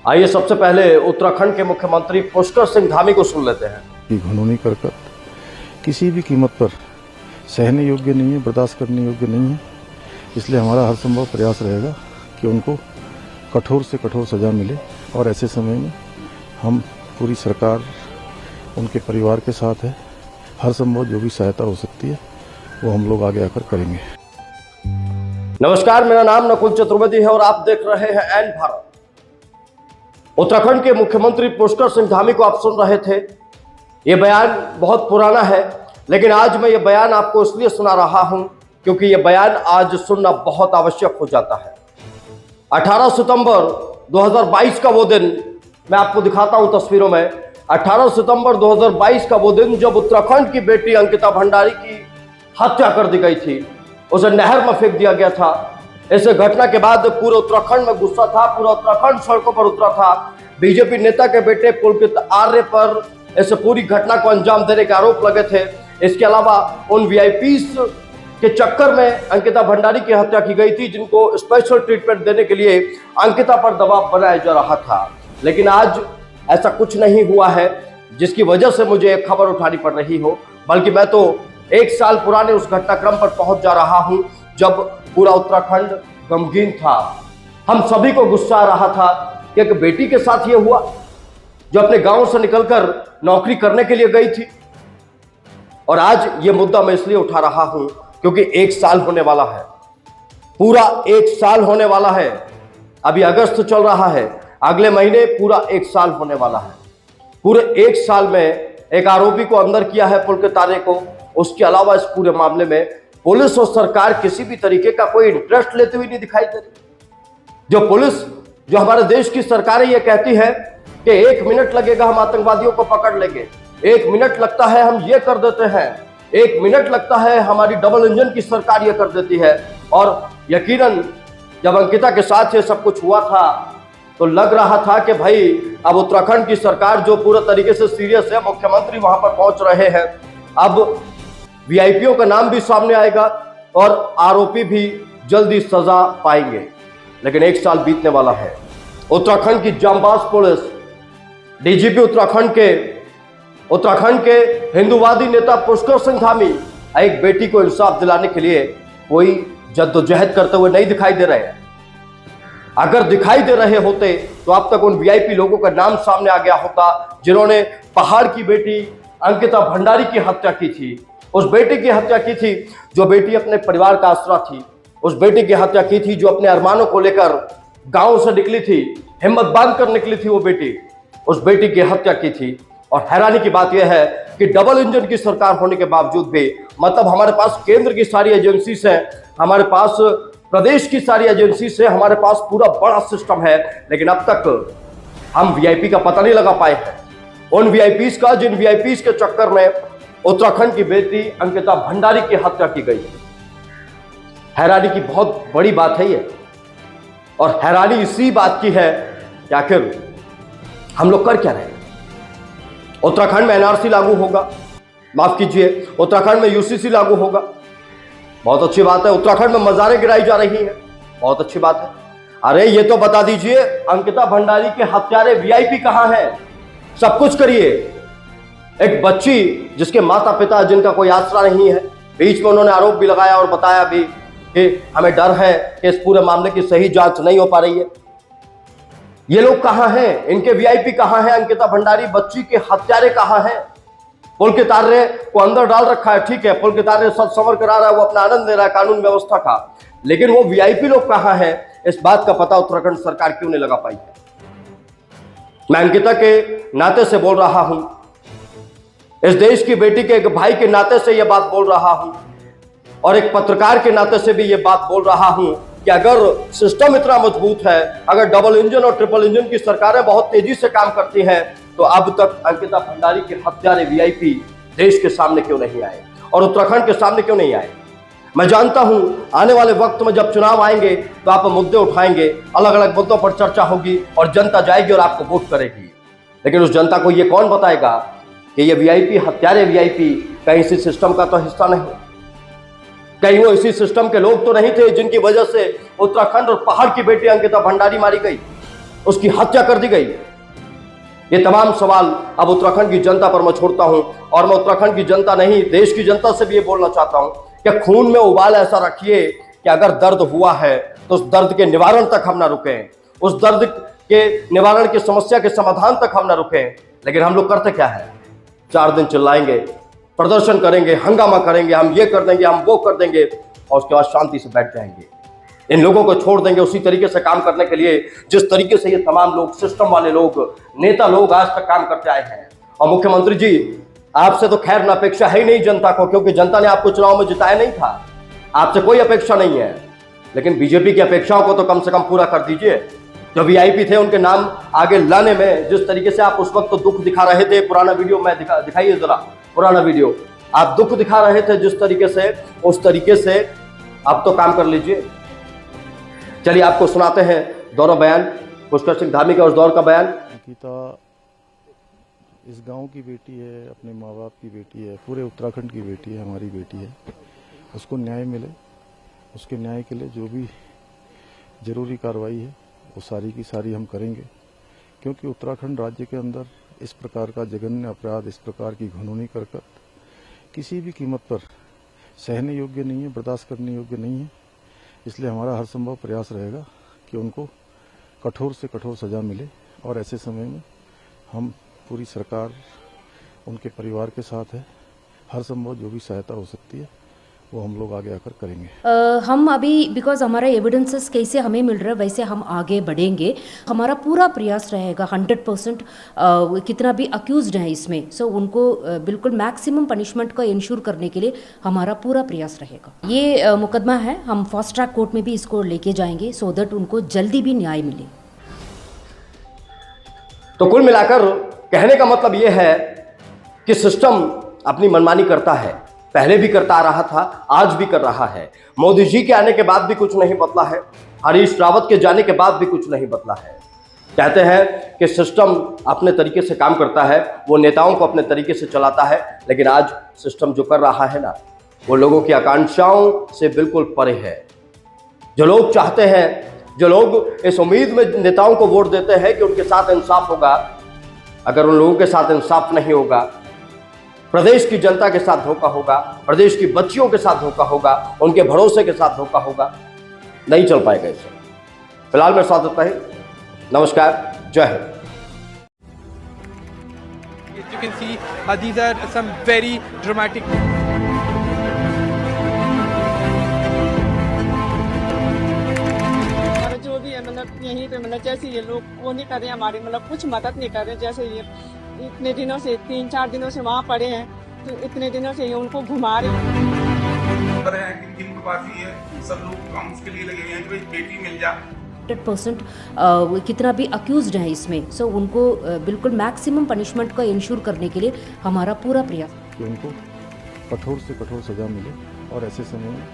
आइए सबसे पहले उत्तराखंड के मुख्यमंत्री पुष्कर सिंह धामी को सुन लेते हैं। कि घिनौनी करकट किसी भी कीमत पर सहने योग्य नहीं है, बर्दाश्त करने योग्य नहीं है। इसलिए हमारा हर संभव प्रयास रहेगा कि उनको कठोर से कठोर सज़ा मिले और ऐसे समय में हम पूरी सरकार उनके परिवार के साथ है। हर संभव जो भी सहायता हो सकती है वो हम लोग आगे आकर करेंगे। नमस्कार, मेरा नाम नकुल चतुर्वेदी है और आप देख रहे हैं एन भारत। उत्तराखंड के मुख्यमंत्री पुष्कर सिंह धामी को आप सुन रहे थे। ये बयान बहुत पुराना है, लेकिन आज मैं ये बयान आपको इसलिए सुना रहा हूं क्योंकि ये बयान आज सुनना बहुत आवश्यक हो जाता है। 18 सितंबर 2022 का वो दिन मैं आपको दिखाता हूं तस्वीरों में। 18 सितंबर 2022 का वो दिन जब उत्तराखंड की बेटी अंकिता भंडारी की हत्या कर दी गई थी, उसे नहर में फेंक दिया गया था। इस घटना के बाद पूरे उत्तराखंड में गुस्सा था, पूरा उत्तराखंड सड़कों पर उतरा था। बीजेपी नेता के बेटे पुलकित आर्य पर इस पूरी घटना को अंजाम देने के आरोप लगे थे। इसके अलावा उन वीआईपीज के चक्कर में अंकिता भंडारी की हत्या की गई थी, जिनको स्पेशल ट्रीटमेंट देने के लिए अंकिता पर दबाव बनाया जा रहा था। लेकिन आज ऐसा कुछ नहीं हुआ है जिसकी वजह से मुझे एक खबर उठानी पड़ रही हो, बल्कि मैं तो 1 साल पुराने उस घटनाक्रम पर पहुंच जा रहा हूं जब पूरा उत्तराखंड गमगीन था। हम सभी को गुस्सा आ रहा था कि एक बेटी के साथ ये हुआ जो अपने गांव से निकलकर नौकरी करने के लिए गई थी। और आज ये मुद्दा मैं इसलिए उठा रहा हूं क्योंकि 1 साल होने वाला है, पूरा 1 साल होने वाला है। अभी अगस्त चल रहा है, अगले महीने पूरा 1 साल होने वाला है। पूरे 1 साल में एक आरोपी को अंदर किया है पुलकित आर्य को। उसके अलावा इस पूरे मामले में पुलिस और सरकार किसी भी तरीके का कोई इंटरेस्ट लेते हुए नहीं दिखाई दे रही। जो पुलिस, जो हमारे देश की सरकारें ये कहती है कि 1 मिनट लगेगा हम आतंकवादियों को पकड़ लेंगे, 1 मिनट लगता है हम ये कर देते हैं, 1 मिनट लगता है हमारी डबल इंजन की सरकार ये कर देती है। और यकीनन जब अंकिता के साथ ये सब कुछ हुआ था तो लग रहा था कि भाई अब उत्तराखंड की सरकार जो पूरे तरीके से सीरियस है, मुख्यमंत्री वहां पर पहुंच रहे हैं, अब वीआईपीओ का नाम भी सामने आएगा और आरोपी भी जल्दी सजा पाएंगे। लेकिन 1 साल बीतने वाला है। उत्तराखंड की जांबाज पुलिस, डीजीपी उत्तराखंड के हिंदूवादी नेता पुष्कर सिंह धामी एक बेटी को इंसाफ दिलाने के लिए कोई जद्दोजहद करते हुए नहीं दिखाई दे रहे हैं। अगर दिखाई दे रहे होते तो अब तक उन वीआईपी लोगों का नाम सामने आ गया होता जिन्होंने पहाड़ की बेटी अंकिता भंडारी की हत्या की थी। उस बेटी की हत्या की थी जो बेटी अपने परिवार का आसरा थी। उस बेटी की हत्या की थी जो अपने अरमानों को लेकर गांव से निकली थी, हिम्मत बांधकर निकली थी वो बेटी। उस बेटी की हत्या की थी। और हैरानी की बात यह है कि डबल इंजन की सरकार होने के बावजूद भी, मतलब हमारे पास केंद्र की सारी एजेंसी से, हमारे पास प्रदेश की सारी एजेंसी से, हमारे पास पूरा बड़ा सिस्टम है, लेकिन अब तक हम वीआईपी का पता नहीं लगा पाए हैं। उन वीआईपीज का, जिन वीआईपीज के चक्कर में उत्तराखंड की बेटी अंकिता भंडारी की हत्या की गई। हैरानी की बहुत बड़ी बात है ये। और हैरानी इसी बात की है कि आखिर हम लोग कर क्या रहे हैं। उत्तराखंड में एनआरसी लागू होगा, माफ कीजिए, उत्तराखंड में यूसीसी लागू होगा, बहुत अच्छी बात है। उत्तराखंड में मजारें गिराई जा रही हैं, बहुत अच्छी बात है। अरे ये तो बता दीजिए अंकिता भंडारी के हत्यारे वीआईपी कहां हैं? सब कुछ करिए। एक बच्ची जिसके माता पिता, जिनका कोई आसरा नहीं है, बीच में उन्होंने आरोप भी लगाया और बताया भी कि हमें डर है कि इस पूरे मामले की सही जांच नहीं हो पा रही है। ये लोग कहां हैं? इनके वीआईपी कहां हैं? अंकिता भंडारी बच्ची के हत्यारे कहां हैं? पुलकित आर्य को अंदर डाल रखा है, ठीक है, पुलकित आर्य सब संवर करा रहा है, वो अपना आनंद ले रहा है कानून व्यवस्था का, लेकिन वो वीआईपी लोग कहां हैं? इस बात का पता उत्तराखंड सरकार क्यों नहीं लगा पाई है? मैं अंकिता के नाते से बोल रहा हूं, इस देश की बेटी के एक भाई के नाते से यह बात बोल रहा हूं और एक पत्रकार के नाते से भी यह बात बोल रहा हूं कि अगर सिस्टम इतना मजबूत है, अगर डबल इंजन और ट्रिपल इंजन की सरकारें बहुत तेजी से काम करती हैं, तो अब तक अंकिता भंडारी के हत्यारे वीआईपी देश के सामने क्यों नहीं आए और उत्तराखंड के सामने क्यों नहीं आए? मैं जानता हूं आने वाले वक्त में जब चुनाव आएंगे तो आप मुद्दे उठाएंगे, अलग अलग मुद्दों पर चर्चा होगी और जनता जाएगी और आपको वोट करेगी। लेकिन उस जनता को यह कौन बताएगा कि ये वीआईपी, हत्यारे वीआईपी कहीं इसी सिस्टम का तो हिस्सा नहीं? कहीं वो इसी सिस्टम के लोग तो नहीं थे जिनकी वजह से उत्तराखंड और पहाड़ की बेटी अंकिता भंडारी मारी गई? उसकी हत्या कर दी गई। ये तमाम सवाल अब उत्तराखंड की जनता पर मैं छोड़ता हूं और मैं उत्तराखंड की जनता नहीं, देश की जनता से भी ये बोलना चाहता हूं कि खून में उबाल ऐसा रखिए कि अगर दर्द हुआ है तो उस दर्द के निवारण तक हम ना रुकें, उस दर्द के निवारण की समस्या के समाधान तक हम ना रुकें। लेकिन हम लोग करते क्या है, 4 दिन चिल्लाएंगे, प्रदर्शन करेंगे, हंगामा करेंगे, हम ये कर देंगे, हम वो कर देंगे, और उसके बाद शांति से बैठ जाएंगे। इन लोगों को छोड़ देंगे उसी तरीके से काम करने के लिए जिस तरीके से ये तमाम लोग, सिस्टम वाले लोग, नेता लोग आज तक काम करते आए हैं। और मुख्यमंत्री जी, आपसे तो खैर न अपेक्षा है ही नहीं जनता को, क्योंकि जनता ने आपको चुनाव में जिताया नहीं था, आपसे कोई अपेक्षा नहीं है। लेकिन बीजेपी की अपेक्षाओं को तो कम से कम पूरा कर दीजिए। जो वीआईपी थे उनके नाम आगे लाने में जिस तरीके से आप उस वक्त तो दुख दिखा रहे थे, पुराना वीडियो में दिखाइए जरा, पुराना वीडियो, आप दुख दिखा रहे थे जिस तरीके से, उस तरीके से आप तो काम कर लीजिए। चलिए आपको सुनाते हैं दोनों बयान, पुष्कर सिंह धामी का उस दौर का बयान। अंकिता इस गांव की बेटी है, अपने माँ बाप की बेटी है, पूरे उत्तराखंड की बेटी है, हमारी बेटी है। उसको न्याय मिले, उसके न्याय के लिए जो भी जरूरी कार्रवाई है वो सारी की सारी हम करेंगे, क्योंकि उत्तराखंड राज्य के अंदर इस प्रकार का जघन्य अपराध, इस प्रकार की घिनौनी करकट किसी भी कीमत पर सहने योग्य नहीं है, बर्दाश्त करने योग्य नहीं है। इसलिए हमारा हर संभव प्रयास रहेगा कि उनको कठोर से कठोर सजा मिले, और ऐसे समय में हम पूरी सरकार उनके परिवार के साथ है। हर संभव जो भी सहायता हो सकती है वो हम लोग आगे आकर करेंगे। हम अभी बिकॉज हमारा एविडेंसेस कैसे हमें मिल रहा है वैसे हम आगे बढ़ेंगे। हमारा पूरा प्रयास रहेगा 100% कितना भी अक्यूज्ड है इसमें, सो उनको बिल्कुल मैक्सिमम पनिशमेंट को इंश्योर करने के लिए हमारा पूरा प्रयास रहेगा। ये मुकदमा है, हम फास्ट ट्रैक कोर्ट में भी इसको लेके जाएंगे सो दैट उनको जल्दी भी न्याय मिले। तो कुल मिलाकर कहने का मतलब यह है कि सिस्टम अपनी मनमानी करता है, पहले भी करता आ रहा था, आज भी कर रहा है। मोदी जी के आने के बाद भी कुछ नहीं बदला है, हरीश रावत के जाने के बाद भी कुछ नहीं बदला है। कहते हैं कि सिस्टम अपने तरीके से काम करता है, वो नेताओं को अपने तरीके से चलाता है, लेकिन आज सिस्टम जो कर रहा है ना, वो लोगों की आकांक्षाओं से बिल्कुल परे है। जो लोग चाहते हैं, जो लोग इस उम्मीद में नेताओं को वोट देते हैं कि उनके साथ इंसाफ होगा, अगर उन लोगों के साथ इंसाफ नहीं होगा, प्रदेश की जनता के साथ धोखा होगा, प्रदेश की बच्चियों के साथ धोखा होगा, उनके भरोसे के साथ धोखा होगा, नहीं चल पाएगा इससे। फिलहाल मैं स्वागत है, नमस्कार, जय Hind. You can see these are some very dramatic. जो भी है मतलब यहीं पे मतलब जैसे ये लोग वो नहीं कर रहे हमारी मतलब कुछ मदद नहीं कर रहे। जैसे ये इतने दिनों से 3-4 दिनों से वहाँ पड़े हैं, तो इतने दिनों से ये उनको घुमा रहे है कि दिन प्रवासी है, सब लोग काम उसके लिए लगे हुए हैं कि भाई बेटी मिल जा। 100% कितना भी अक्यूज्ड है इसमें, सो उनको बिल्कुल मैक्सिमम पनिशमेंट को इंश्योर करने के लिए हमारा पूरा प्रयास कि उनको कठोर से कठोर सजा मिले, और ऐसे समय में